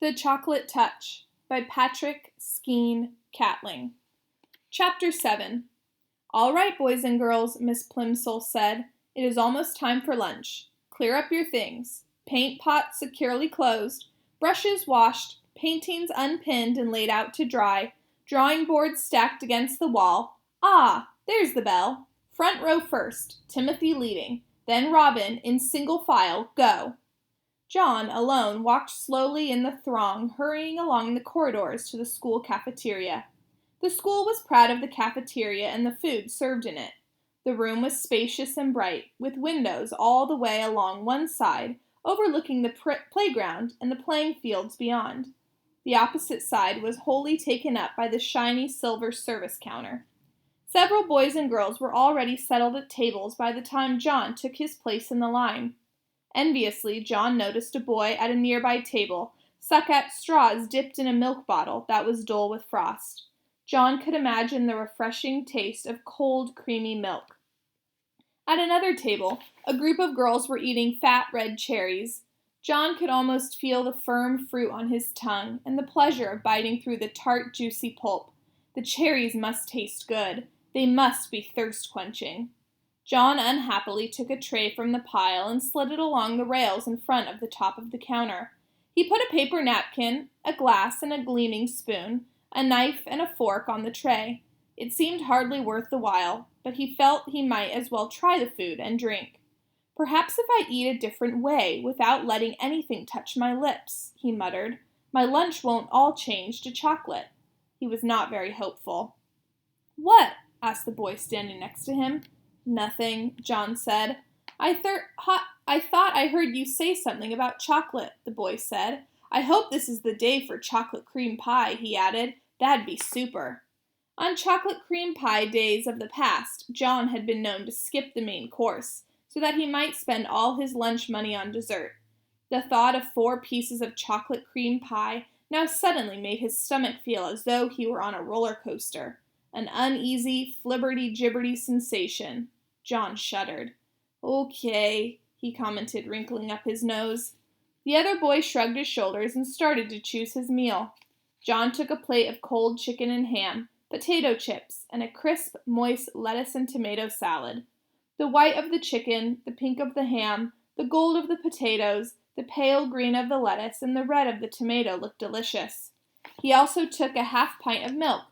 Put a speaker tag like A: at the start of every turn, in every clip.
A: The Chocolate Touch by Patrick Skene, Catling. Chapter 7. "All right, boys and girls," Miss Plimsoll said. "It is almost time for lunch. Clear up your things. Paint pot securely closed, brushes washed, paintings unpinned and laid out to dry, drawing boards stacked against the wall. Ah, there's the bell. Front row first, Timothy leading, then Robin, in single file, go." John, alone, walked slowly in the throng, hurrying along the corridors to the school cafeteria. The school was proud of the cafeteria and the food served in it. The room was spacious and bright, with windows all the way along one side, overlooking the playground and the playing fields beyond. The opposite side was wholly taken up by the shiny silver service counter. Several boys and girls were already settled at tables by the time John took his place in the line. Enviously, John noticed a boy at a nearby table suck at straws dipped in a milk bottle that was dull with frost. John could imagine the refreshing taste of cold, creamy milk. At another table, a group of girls were eating fat red cherries. John could almost feel the firm fruit on his tongue and the pleasure of biting through the tart, juicy pulp. The cherries must taste good. They must be thirst-quenching. John unhappily took a tray from the pile and slid it along the rails in front of the top of the counter. He put a paper napkin, a glass, and a gleaming spoon, a knife and a fork on the tray. It seemed hardly worth the while, but he felt he might as well try the food and drink. "Perhaps if I eat a different way, without letting anything touch my lips," he muttered, "my lunch won't all change to chocolate." He was not very hopeful. "What?" asked the boy standing next to him. "Nothing," John said. I thought I heard you say something about chocolate," the boy said. "I hope this is the day for chocolate cream pie," he added. "That'd be super." On chocolate cream pie days of the past, John had been known to skip the main course, so that he might spend all his lunch money on dessert. The thought of 4 pieces of chocolate cream pie now suddenly made his stomach feel as though he were on a roller coaster. An uneasy, flibberty-gibberty sensation. John shuddered. "Okay," he commented, wrinkling up his nose. The other boy shrugged his shoulders and started to choose his meal. John took a plate of cold chicken and ham, potato chips, and a crisp, moist lettuce and tomato salad. The white of the chicken, the pink of the ham, the gold of the potatoes, the pale green of the lettuce, and the red of the tomato looked delicious. He also took a half pint of milk,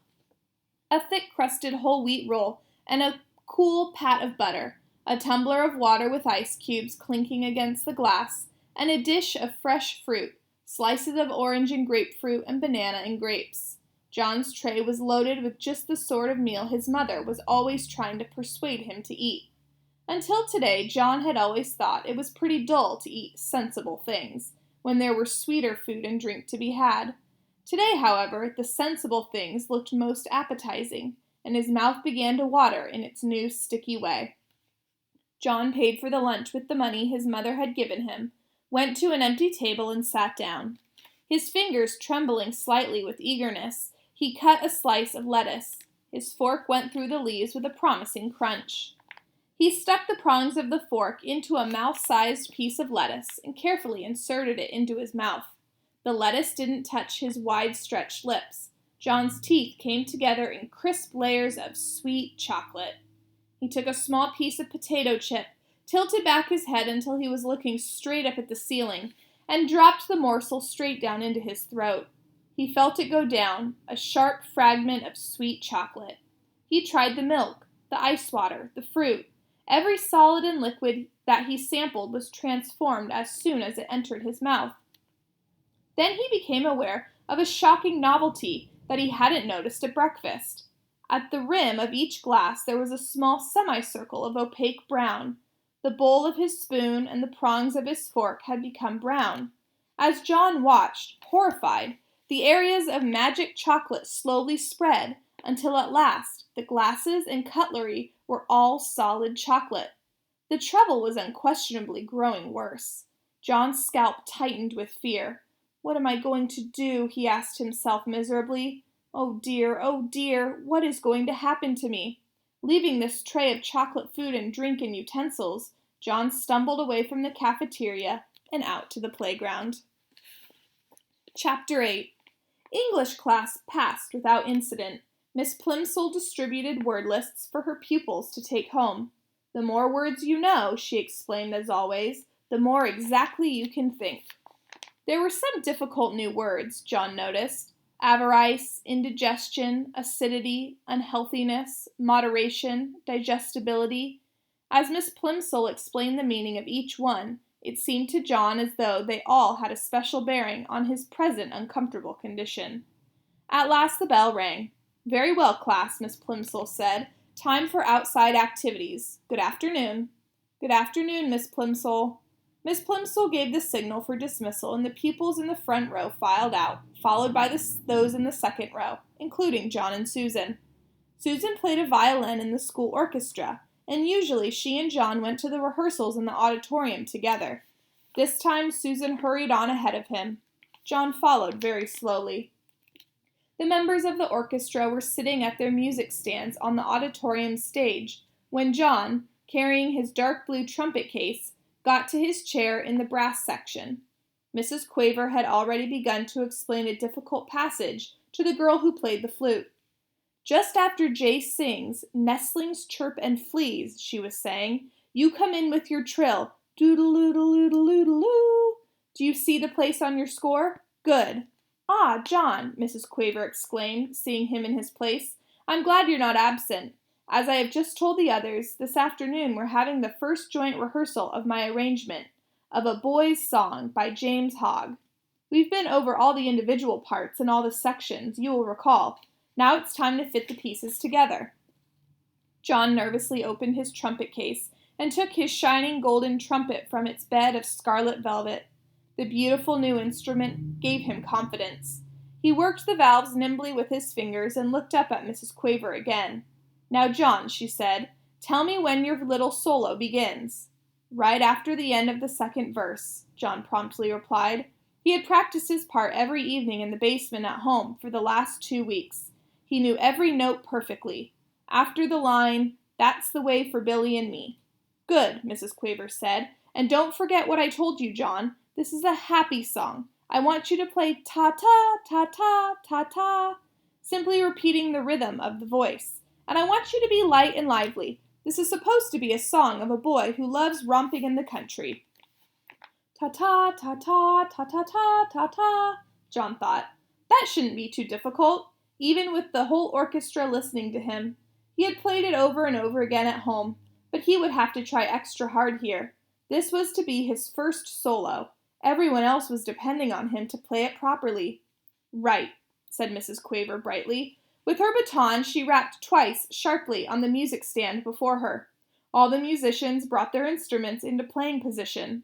A: a thick-crusted whole wheat roll, and a cool pat of butter, a tumbler of water with ice cubes clinking against the glass, and a dish of fresh fruit, slices of orange and grapefruit and banana and grapes. John's tray was loaded with just the sort of meal his mother was always trying to persuade him to eat. Until today, John had always thought it was pretty dull to eat sensible things, when there were sweeter food and drink to be had. Today, however, the sensible things looked most appetizing, and his mouth began to water in its new sticky way. John paid for the lunch with the money his mother had given him, went to an empty table and sat down. His fingers trembling slightly with eagerness, he cut a slice of lettuce. His fork went through the leaves with a promising crunch. He stuck the prongs of the fork into a mouth-sized piece of lettuce and carefully inserted it into his mouth. The lettuce didn't touch his wide-stretched lips. John's teeth came together in crisp layers of sweet chocolate. He took a small piece of potato chip, tilted back his head until he was looking straight up at the ceiling, and dropped the morsel straight down into his throat. He felt it go down, a sharp fragment of sweet chocolate. He tried the milk, the ice water, the fruit. Every solid and liquid that he sampled was transformed as soon as it entered his mouth. Then he became aware of a shocking novelty that he hadn't noticed at breakfast. At the rim of each glass there was a small semicircle of opaque brown. The bowl of his spoon and the prongs of his fork had become brown. As John watched, horrified, the areas of magic chocolate slowly spread until at last the glasses and cutlery were all solid chocolate. The trouble was unquestionably growing worse. John's scalp tightened with fear. "What am I going to do?" he asked himself miserably. Oh dear, what is going to happen to me?" Leaving this tray of chocolate food and drink and utensils, John stumbled away from the cafeteria and out to the playground. Chapter 8. English class passed without incident. Miss Plimsoll distributed word lists for her pupils to take home. The more words you know, she explained as always, the more exactly you can think. There were some difficult new words, John noticed. Avarice, indigestion, acidity, unhealthiness, moderation, digestibility. As Miss Plimsoll explained the meaning of each one, it seemed to John as though they all had a special bearing on his present uncomfortable condition. At last the bell rang. "Very well, class," Miss Plimsoll said. "Time for outside activities. Good afternoon." "Good afternoon, Miss Plimsoll." Miss Plimsoll gave the signal for dismissal, and the pupils in the front row filed out, followed by those in the second row, including John and Susan. Susan played a violin in the school orchestra, and usually she and John went to the rehearsals in the auditorium together. This time Susan hurried on ahead of him. John followed very slowly. The members of the orchestra were sitting at their music stands on the auditorium stage when John, carrying his dark blue trumpet case, got to his chair in the brass section. Mrs. Quaver had already begun to explain a difficult passage to the girl who played the flute. "Just after Jay sings, 'Nestlings chirp and fleas,'" she was saying, "you come in with your trill, doodle-oodle-oodle-oodle-oo. Do you see the place on your score? Good." "Ah, John," Mrs. Quaver exclaimed, seeing him in his place, "I'm glad you're not absent. As I have just told the others, this afternoon we're having the first joint rehearsal of my arrangement of A Boy's Song by James Hogg. We've been over all the individual parts and all the sections, you will recall. Now it's time to fit the pieces together." John nervously opened his trumpet case and took his shining golden trumpet from its bed of scarlet velvet. The beautiful new instrument gave him confidence. He worked the valves nimbly with his fingers and looked up at Mrs. Quaver again. "Now, John," she said, "tell me when your little solo begins." "Right after the end of the second verse," John promptly replied. He had practiced his part every evening in the basement at home for the last 2 weeks. He knew every note perfectly. After the line, "That's the way for Billy and me." "Good," Mrs. Quaver said. "And don't forget what I told you, John. This is a happy song. I want you to play ta-ta, ta-ta, ta-ta, simply repeating the rhythm of the voice. And I want you to be light and lively. This is supposed to be a song of a boy who loves romping in the country." "Ta-ta, ta-ta, ta-ta-ta, ta-ta," John thought. That shouldn't be too difficult, even with the whole orchestra listening to him. He had played it over and over again at home, but he would have to try extra hard here. This was to be his first solo. Everyone else was depending on him to play it properly. "Right," said Mrs. Quaver brightly. With her baton, she rapped twice sharply on the music stand before her. All the musicians brought their instruments into playing position.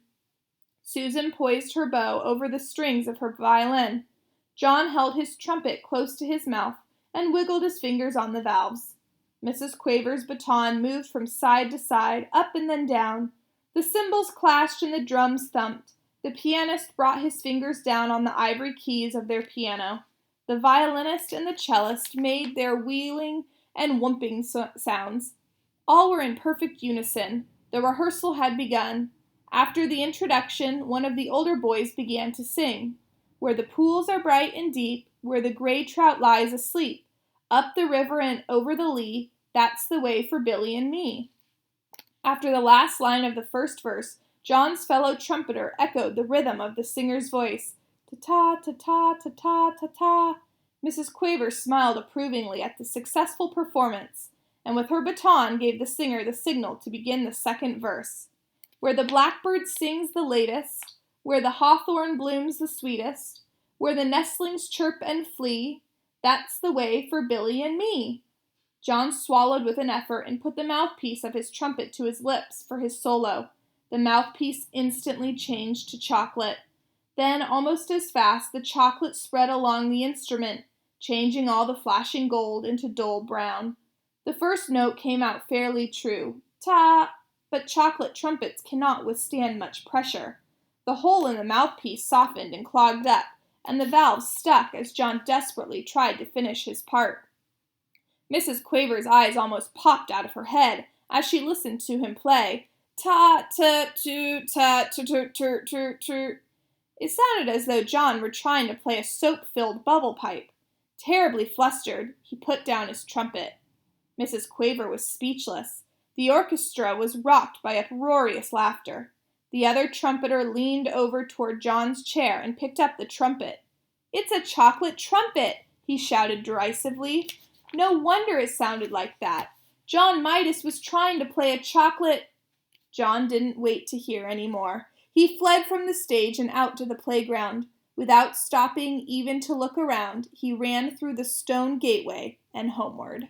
A: Susan poised her bow over the strings of her violin. John held his trumpet close to his mouth and wiggled his fingers on the valves. Mrs. Quaver's baton moved from side to side, up and then down. The cymbals clashed and the drums thumped. The pianist brought his fingers down on the ivory keys of their piano. The violinist and the cellist made their wheeling and whooping sounds. All were in perfect unison. The rehearsal had begun. After the introduction, one of the older boys began to sing. "Where the pools are bright and deep, where the gray trout lies asleep, up the river and over the lea, that's the way for Billy and me." After the last line of the first verse, John's fellow trumpeter echoed the rhythm of the singer's voice. "Ta-ta, ta-ta, ta-ta, ta-ta." Mrs. Quaver smiled approvingly at the successful performance, and with her baton gave the singer the signal to begin the second verse. "Where the blackbird sings the latest, where the hawthorn blooms the sweetest, where the nestlings chirp and flee, that's the way for Billy and me." John swallowed with an effort and put the mouthpiece of his trumpet to his lips for his solo. The mouthpiece instantly changed to chocolate. Then, almost as fast, the chocolate spread along the instrument, changing all the flashing gold into dull brown. The first note came out fairly true, ta, but chocolate trumpets cannot withstand much pressure. The hole in the mouthpiece softened and clogged up, and the valves stuck as John desperately tried to finish his part. Mrs. Quaver's eyes almost popped out of her head as she listened to him play ta ta tu ta tu tu tu tu tu. It sounded as though John were trying to play a soap-filled bubble pipe. Terribly flustered, he put down his trumpet. Mrs. Quaver was speechless. The orchestra was rocked by uproarious laughter. The other trumpeter leaned over toward John's chair and picked up the trumpet. "It's a chocolate trumpet!" he shouted derisively. No wonder it sounded like that. John Midas was trying to play a chocolate... John didn't wait to hear any more. He fled from the stage and out to the playground. Without stopping even to look around, he ran through the stone gateway and homeward.